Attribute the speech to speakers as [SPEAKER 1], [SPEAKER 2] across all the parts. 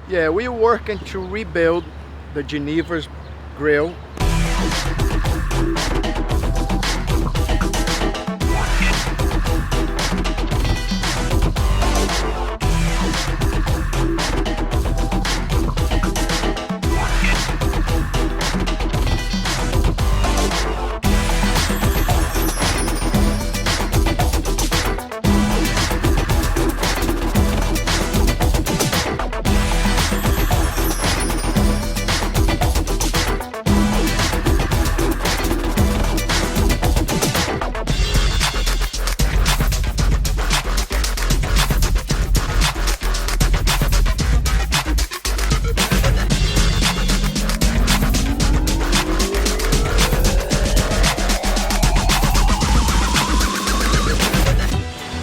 [SPEAKER 1] Yeah, we're working to rebuild the GENEVAS grill.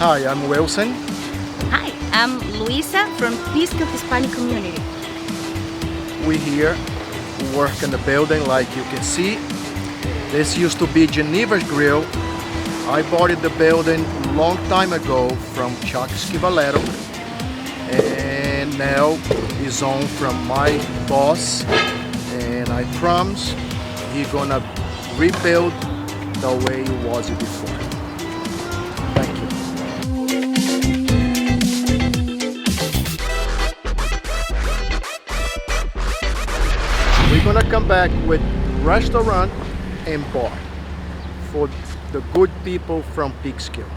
[SPEAKER 1] Hi, I'm Wilson.
[SPEAKER 2] Hi, I'm Luisa from Peekskill Hispanic community.
[SPEAKER 1] We're here working the building like you can see. This used to be GENEVAS grill. I bought the building a long time ago from Chuck Schivaletto, and now it's owned from my boss, and I promise he's gonna rebuild the way it was before. Thank you. We're gonna come back with restaurant and bar for the good people from Peekskill.